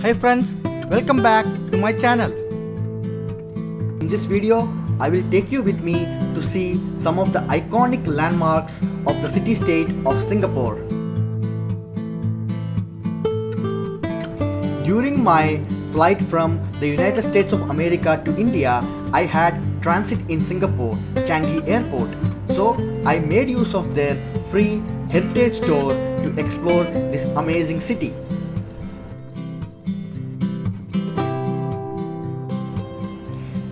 Hey friends, welcome back to my channel. In this video, I will take you with me to see some of the iconic landmarks of the city-state of Singapore. During my flight from the United States of America to India, I had transit in Singapore, Changi Airport. So I made use of their free heritage tour to explore this amazing city.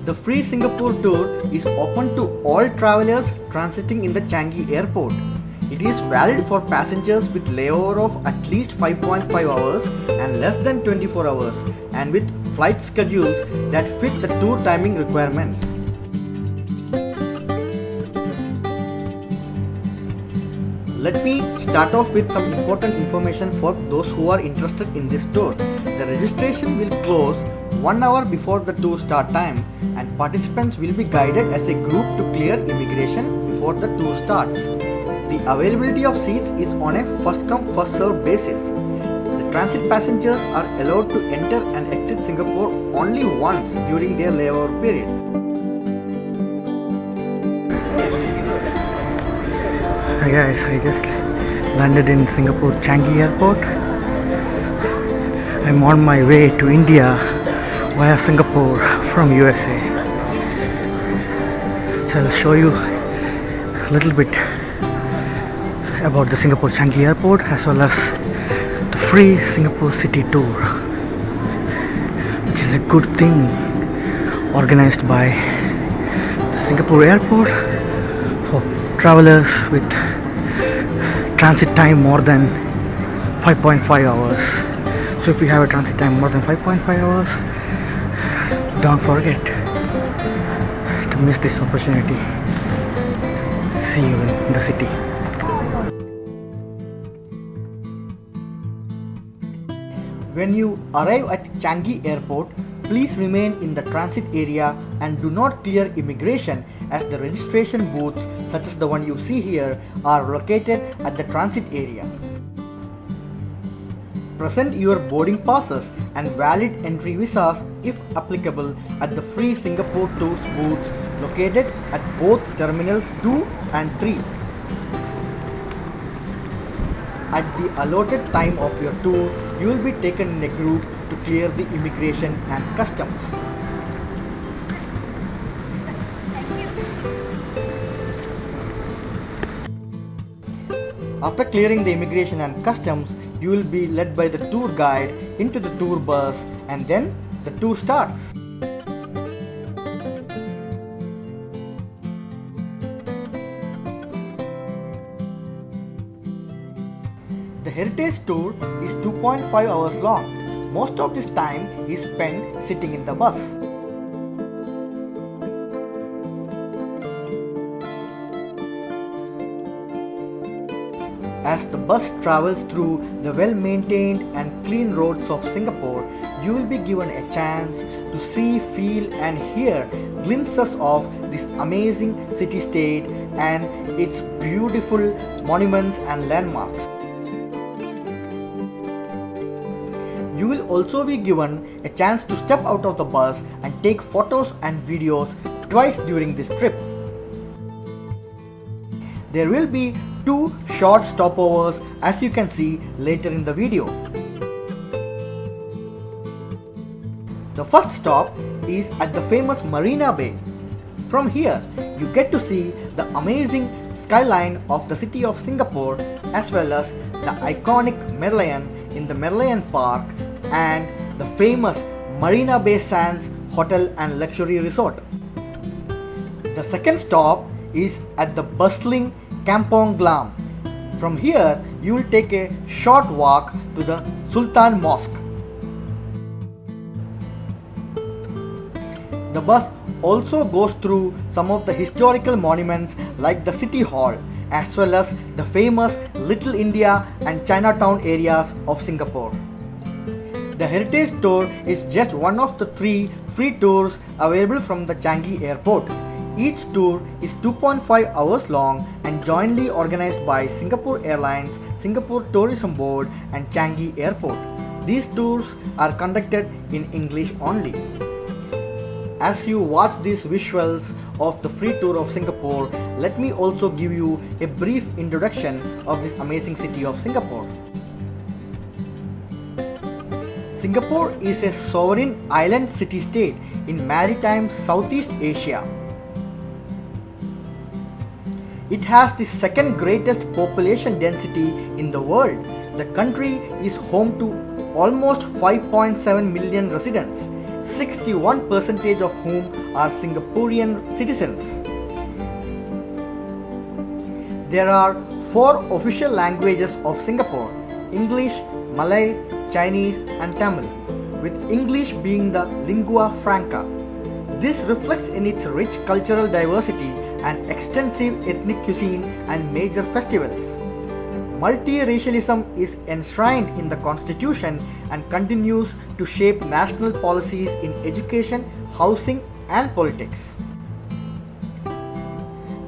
The free Singapore tour is open to all travelers transiting in the Changi Airport. It is valid for passengers with layover of at least 5.5 hours and less than 24 hours and with flight schedules that fit the tour timing requirements. Let me start off with some important information for those who are interested in this tour. The registration will close 1 hour before the tour start time and participants will be guided as a group to clear immigration before the tour starts. The availability of seats is on a first come first served basis. The transit passengers are allowed to enter and exit Singapore only once during their layover period. Hi guys, I just landed in Singapore Changi Airport. I'm on my way to India via Singapore from USA. So I'll show you a little bit about the Singapore Changi Airport as well as the free Singapore City Tour, which is a good thing organized by the Singapore Airport for travelers with transit time more than 5.5 hours. So if you have a transit time more than 5.5 hours, don't forget to miss this opportunity. See you in the city. When you arrive at Changi Airport, please remain in the transit area and do not clear immigration as the registration booths such as the one you see here are located at the transit area. Present your boarding passes and valid entry visas if applicable at the free Singapore Tours booths located at both terminals 2 and 3. At the allotted time of your tour, you will be taken in a group to clear the immigration and customs. After clearing the immigration and customs, you will be led by the tour guide into the tour bus and then the tour starts. The heritage tour is 2.5 hours long. Most of this time is spent sitting in the bus. As the bus travels through the well-maintained and clean roads of Singapore, you will be given a chance to see, feel and hear glimpses of this amazing city-state and its beautiful monuments and landmarks. You will also be given a chance to step out of the bus and take photos and videos twice during this trip. There will be 2 short stopovers as you can see later in the video. The first stop is at the famous Marina Bay. From here, you get to see the amazing skyline of the city of Singapore as well as the iconic Merlion in the Merlion Park and the famous Marina Bay Sands Hotel and Luxury Resort. The second stop is at the bustling Kampong Glam. From here, you will take a short walk to the Sultan Mosque. The bus also goes through some of the historical monuments like the City Hall as well as the famous Little India and Chinatown areas of Singapore. The heritage tour is just one of the 3 free tours available from the Changi Airport. Each tour is 2.5 hours long and jointly organized by Singapore Airlines, Singapore Tourism Board and Changi Airport. These tours are conducted in English only. As you watch these visuals of the free tour of Singapore, let me also give you a brief introduction of this amazing city of Singapore. Singapore is a sovereign island city-state in maritime Southeast Asia. It has the second greatest population density in the world. The country is home to almost 5.7 million residents, 61% of whom are Singaporean citizens. There are 4 official languages of Singapore: English, Malay, Chinese and Tamil, with English being the lingua franca. This reflects in its rich cultural diversity and extensive ethnic cuisine and major festivals. Multiracialism is enshrined in the constitution and continues to shape national policies in education, housing and politics.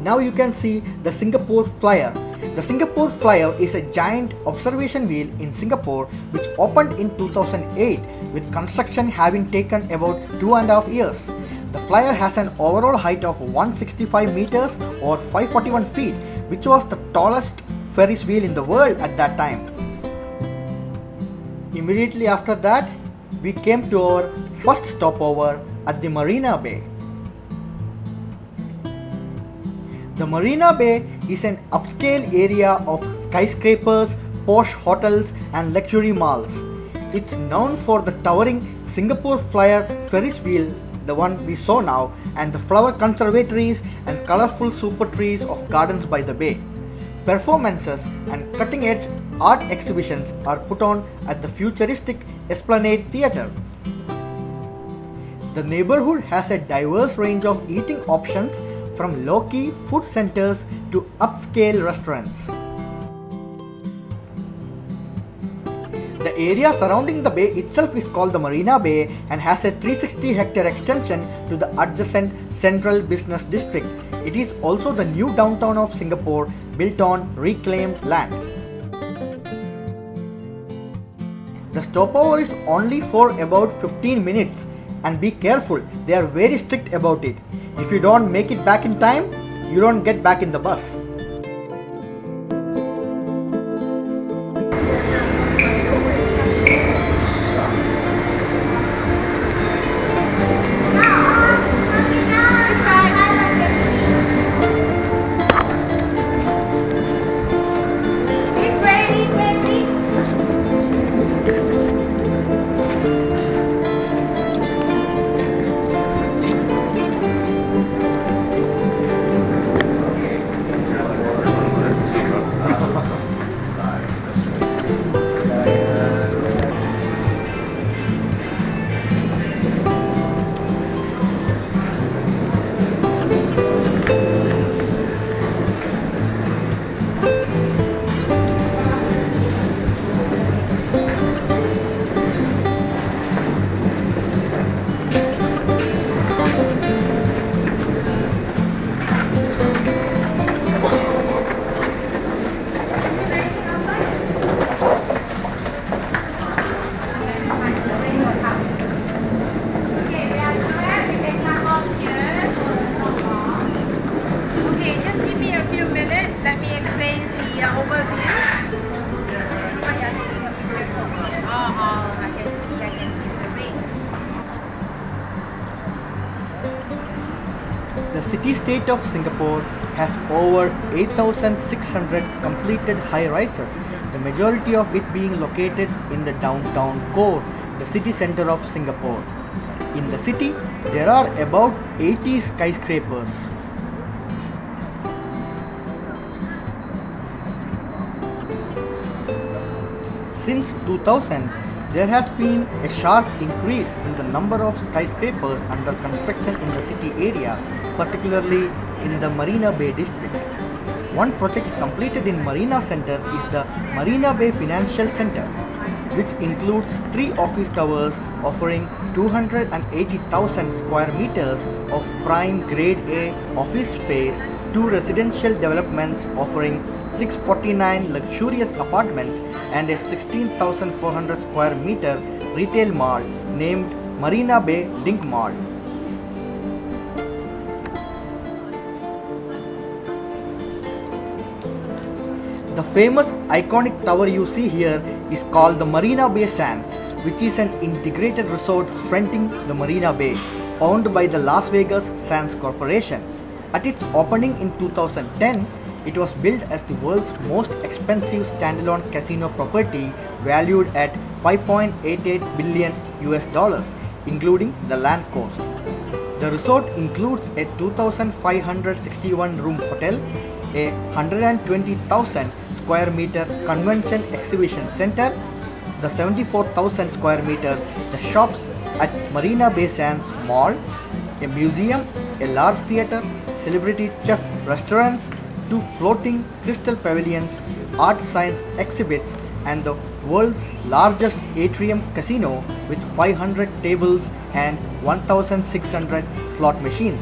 Now you can see the Singapore Flyer. The Singapore Flyer is a giant observation wheel in Singapore which opened in 2008, with construction having taken about 2.5 years. The Flyer has an overall height of 165 meters or 541 feet, which was the tallest Ferris wheel in the world at that time. Immediately after that, we came to our first stopover at the Marina Bay. The Marina Bay is an upscale area of skyscrapers, posh hotels and luxury malls. It's known for the towering Singapore Flyer Ferris wheel, the one we saw now, and the flower conservatories and colorful super trees of gardens by the bay. Performances and cutting-edge art exhibitions are put on at the futuristic Esplanade Theatre. The neighborhood has a diverse range of eating options, from low-key food centers to upscale restaurants. The area surrounding the bay itself is called the Marina Bay and has a 360-hectare extension to the adjacent Central Business District. It is also the new downtown of Singapore, built on reclaimed land. The stopover is only for about 15 minutes, and be careful, they are very strict about it. If you don't make it back in time, you don't get back in the bus. The city-state of Singapore has over 8,600 completed high-rises, the majority of it being located in the downtown core, the city center of Singapore. In the city, there are about 80 skyscrapers. Since 2000, there has been a sharp increase in the number of skyscrapers under construction in the city area, particularly in the Marina Bay district. One project completed in Marina Center is the Marina Bay Financial Center, which includes 3 office towers offering 280,000 square meters of prime grade A office space, 2 residential developments offering 649 luxurious apartments and a 16,400 square meter retail mall named Marina Bay Link Mall. The famous iconic tower you see here is called the Marina Bay Sands, which is an integrated resort fronting the Marina Bay, owned by the Las Vegas Sands Corporation. At its opening in 2010, it was built as the world's most expensive standalone casino property, valued at 5.88 billion US dollars, including the land cost. The resort includes a 2,561 room hotel, a 120,000 square meter convention exhibition center, the 74,000 square meter the shops at Marina Bay Sands Mall, a museum, a large theater, celebrity chef restaurants, 2 floating crystal pavilions, art science exhibits, and the world's largest atrium casino with 500 tables and 1,600 slot machines.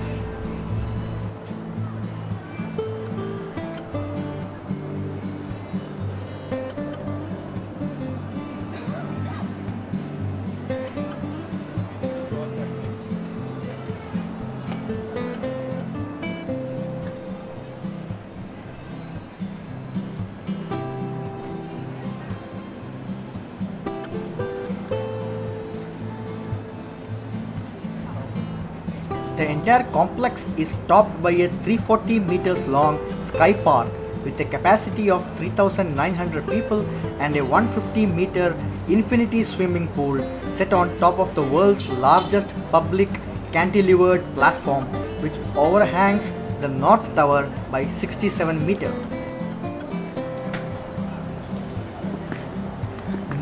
The entire complex is topped by a 340 meters long sky park with a capacity of 3,900 people and a 150 meter infinity swimming pool set on top of the world's largest public cantilevered platform, which overhangs the North Tower by 67 meters.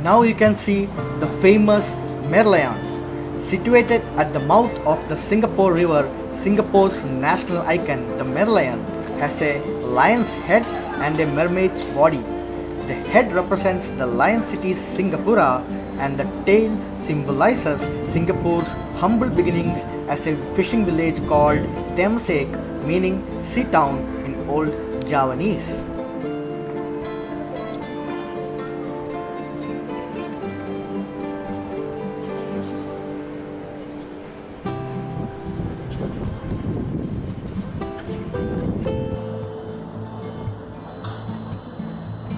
Now you can see the famous Merlion. Situated at the mouth of the Singapore River, Singapore's national icon, the Merlion, has a lion's head and a mermaid's body. The head represents the lion city Singapura, and the tail symbolizes Singapore's humble beginnings as a fishing village called Temasek, meaning sea town in Old Javanese.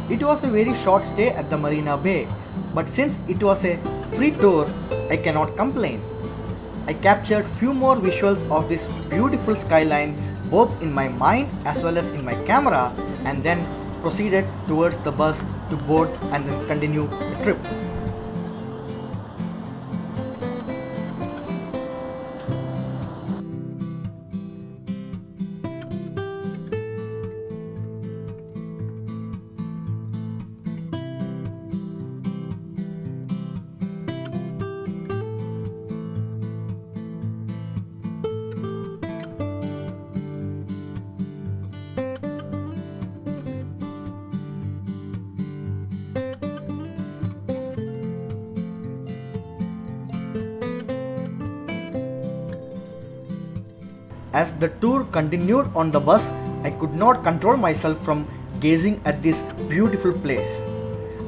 It was a very short stay at the Marina Bay, but since it was a free tour, I cannot complain. I captured few more visuals of this beautiful skyline both in my mind as well as in my camera, and then proceeded towards the bus to board and then continue the trip. As the tour continued on the bus, I could not control myself from gazing at this beautiful place.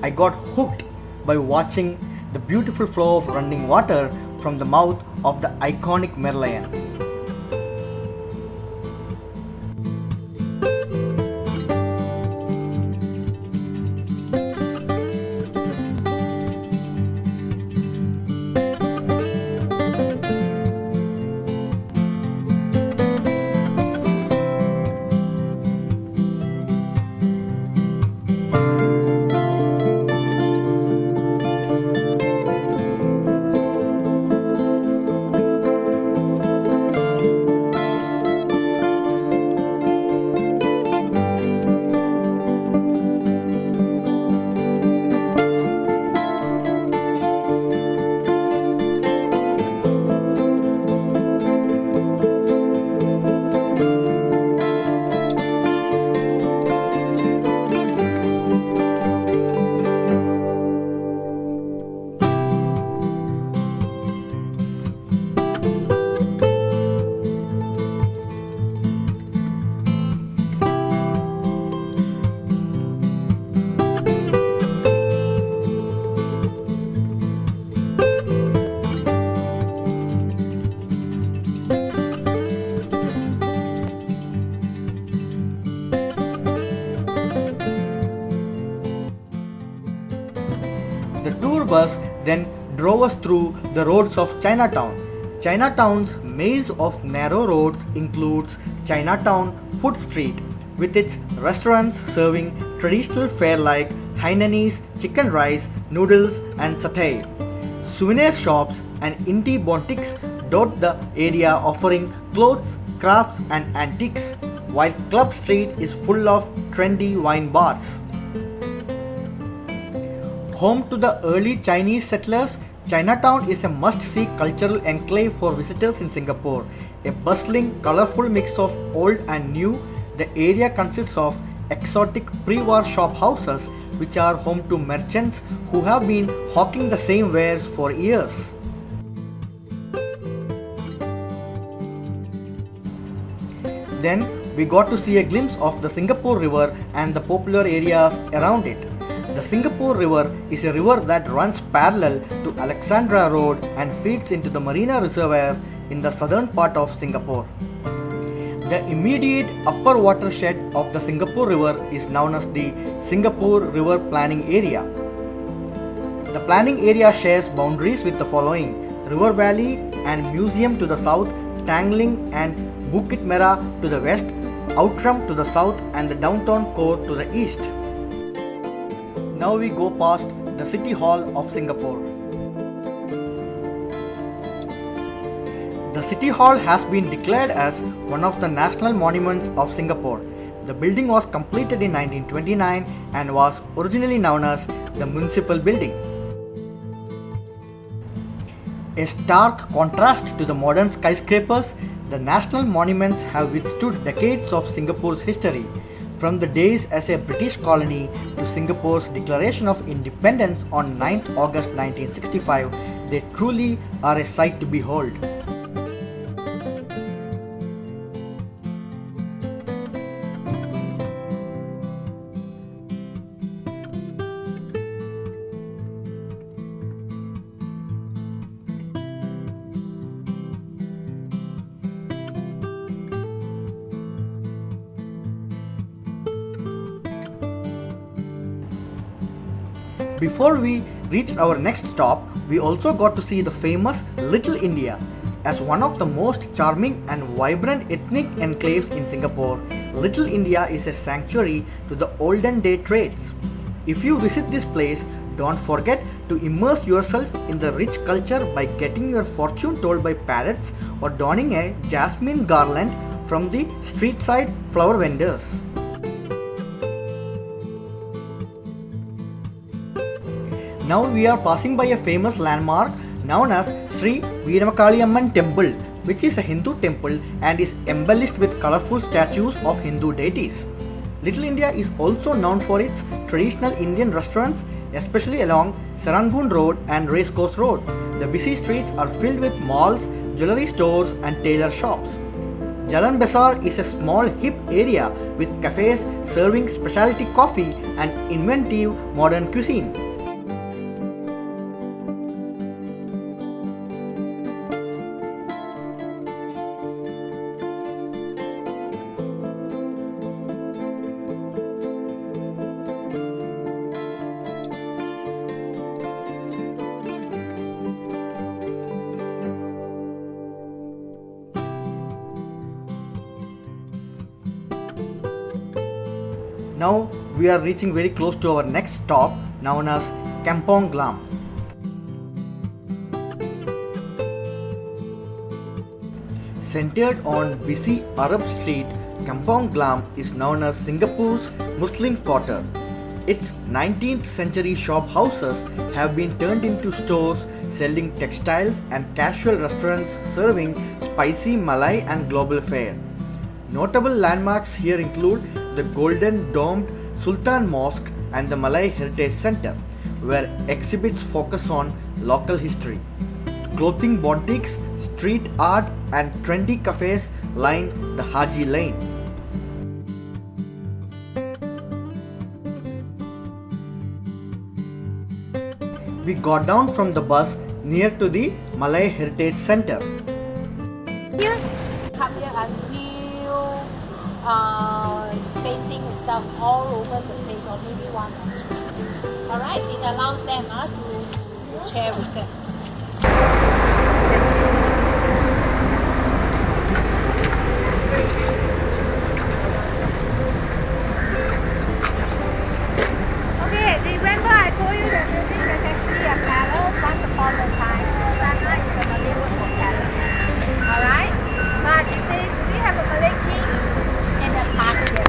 I got hooked by watching the beautiful flow of running water from the mouth of the iconic Merlion. The tour bus then drove us through the roads of Chinatown. Chinatown's maze of narrow roads includes Chinatown Food Street with its restaurants serving traditional fare like Hainanese, chicken rice, noodles and satay. Souvenir shops and indie boutiques dot the area offering clothes, crafts and antiques, while Club Street is full of trendy wine bars. Home to the early Chinese settlers, Chinatown is a must-see cultural enclave for visitors in Singapore. A bustling, colorful mix of old and new, the area consists of exotic pre-war shop houses which are home to merchants who have been hawking the same wares for years. Then we got to see a glimpse of the Singapore River and the popular areas around it. The Singapore River is a river that runs parallel to Alexandra Road and feeds into the Marina Reservoir in the southern part of Singapore. The immediate upper watershed of the Singapore River is known as the Singapore River Planning Area. The planning area shares boundaries with the following: River Valley and Museum to the south, Tangling and Bukit Merah to the west, Outram to the south and the downtown core to the east. Now we go past the City Hall of Singapore. The City Hall has been declared as one of the national monuments of Singapore. The building was completed in 1929 and was originally known as the Municipal Building. A stark contrast to the modern skyscrapers, the national monuments have withstood decades of Singapore's history. From the days as a British colony to Singapore's declaration of independence on 9th August 1965, they truly are a sight to behold. Before we reached our next stop, we also got to see the famous Little India. As one of the most charming and vibrant ethnic enclaves in Singapore, Little India is a sanctuary to the olden day trades. If you visit this place, don't forget to immerse yourself in the rich culture by getting your fortune told by parrots or donning a jasmine garland from the street side flower vendors. Now we are passing by a famous landmark known as Sri Veeramakaliamman Temple, which is a Hindu temple and is embellished with colorful statues of Hindu deities. Little India is also known for its traditional Indian restaurants, especially along Serangoon Road and Racecourse Road. The busy streets are filled with malls, jewelry stores and tailor shops. Jalan Besar is a small hip area with cafes serving specialty coffee and inventive modern cuisine. Now we are reaching very close to our next stop, known as Kampong Glam. Centered on busy Arab Street, Kampong Glam is known as Singapore's Muslim Quarter. Its 19th century shop houses have been turned into stores selling textiles and casual restaurants serving spicy Malay and global fare. Notable landmarks here include the golden domed Sultan Mosque and the Malay Heritage Center, where exhibits focus on local history. Clothing boutiques, street art and trendy cafes line the Haji Lane. We got down from the bus near to the Malay Heritage Center. Here, come here a new painting itself all over the place, or maybe one or two. Alright, it allows them to share with them. Okay, remember I told you that building is actually a palace once upon a time. Sultan is a Malay word for palace. Alright? But it says we have a Malay king in the past year.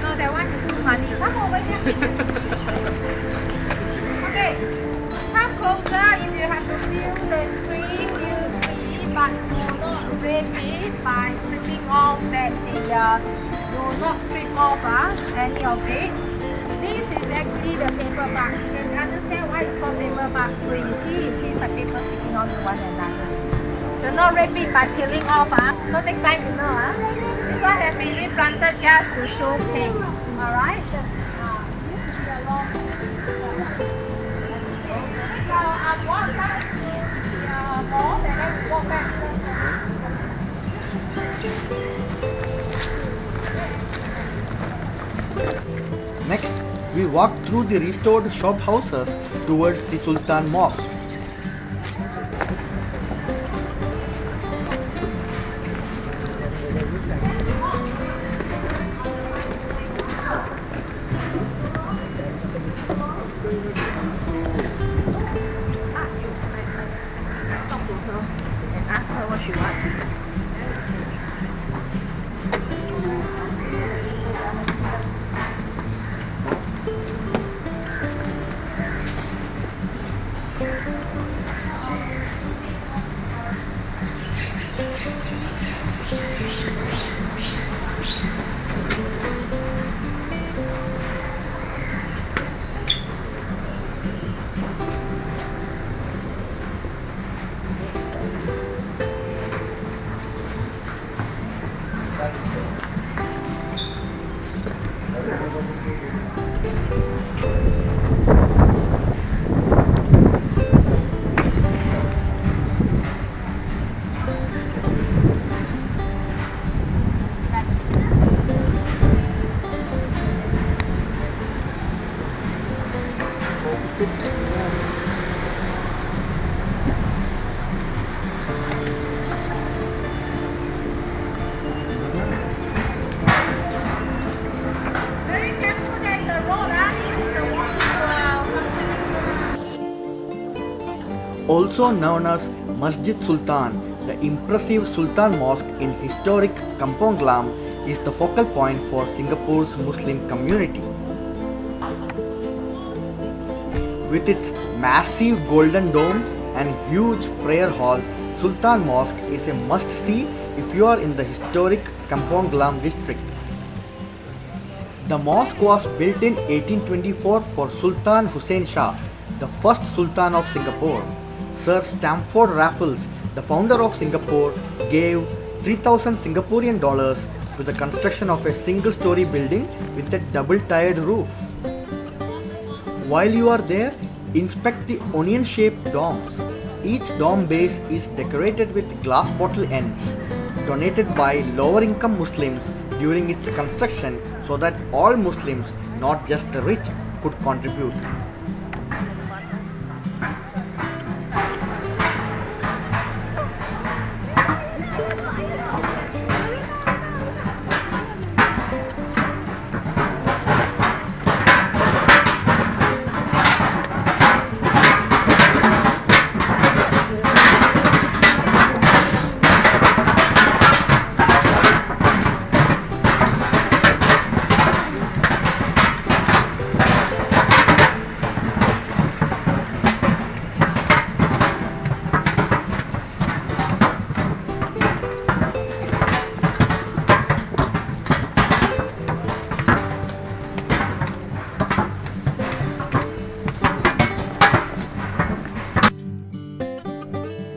No, that one is too funny. Come over here. Okay. Come closer if you have to feel the stream you see, but do not break it by stripping off that layer. Do not strip off any of it. This is actually the paper bark. You can understand why it's called paper bark. When you see the paper sticking on to one another. Do not rip it by peeling off. So next time you know. This one has been replanted just to show paint. Alright? This is the long. So I'll walk back to the mall and then walk back. Next, we walk through the restored shop houses towards the Sultan Mosque. And ask her what she wants. Very careful, there is a road. This is the walking Also known as Masjid Sultan, the impressive Sultan Mosque in historic Kampong Glam is the focal point for Singapore's Muslim community. With its massive golden domes and huge prayer hall, Sultan Mosque is a must-see if you are in the historic Kampong Glam district. The mosque was built in 1824 for Sultan Hussein Shah, the first Sultan of Singapore. Sir Stamford Raffles, the founder of Singapore, gave 3,000 Singaporean dollars to the construction of a single-story building with a double-tiered roof. While you are there, inspect the onion-shaped domes. Each dome base is decorated with glass bottle ends, donated by lower-income Muslims during its construction so that all Muslims, not just the rich, could contribute.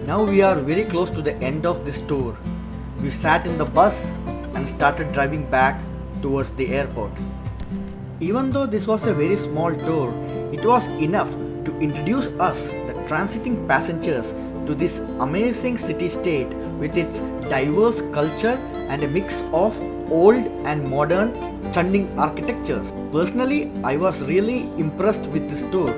Now we are very close to the end of this tour. We sat in the bus and started driving back towards the airport. Even though this was a very small tour, it was enough to introduce us, the transiting passengers, to this amazing city-state with its diverse culture and a mix of old and modern stunning architectures. Personally, I was really impressed with this tour.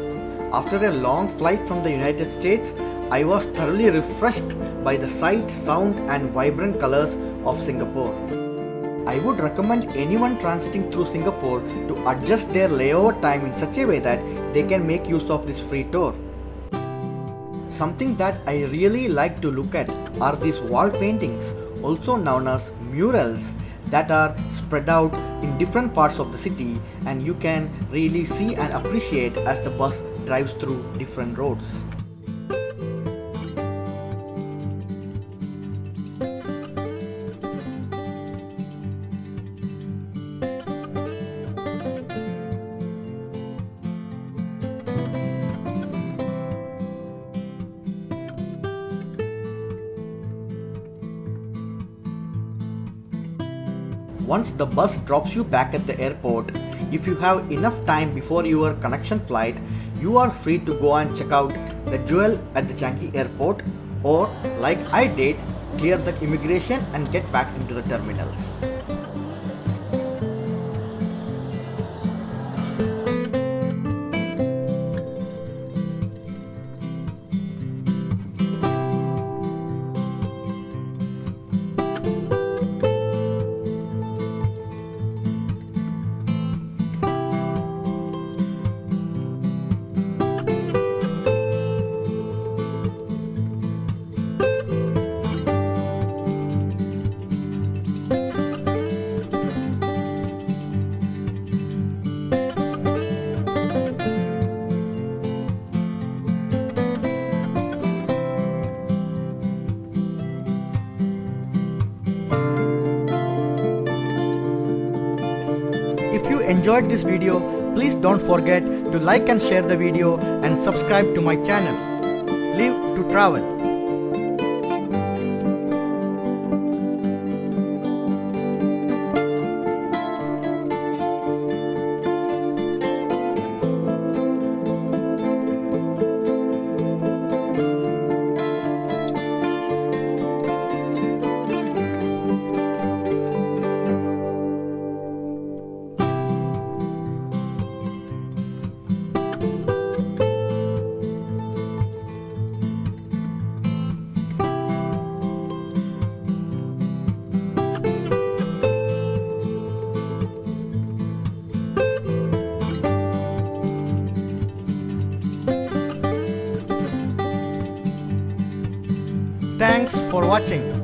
After a long flight from the United States, I was thoroughly refreshed by the sight, sound and vibrant colors of Singapore. I would recommend anyone transiting through Singapore to adjust their layover time in such a way that they can make use of this free tour. Something that I really like to look at are these wall paintings, also known as murals, that are spread out in different parts of the city, and you can really see and appreciate as the bus drives through different roads. Once the bus drops you back at the airport, if you have enough time before your connection flight, you are free to go and check out the jewel at the Changi Airport, or like I did, clear the immigration and get back into the terminals. If you enjoyed this video, please don't forget to like and share the video and subscribe to my channel. Live to travel. Thanks for watching.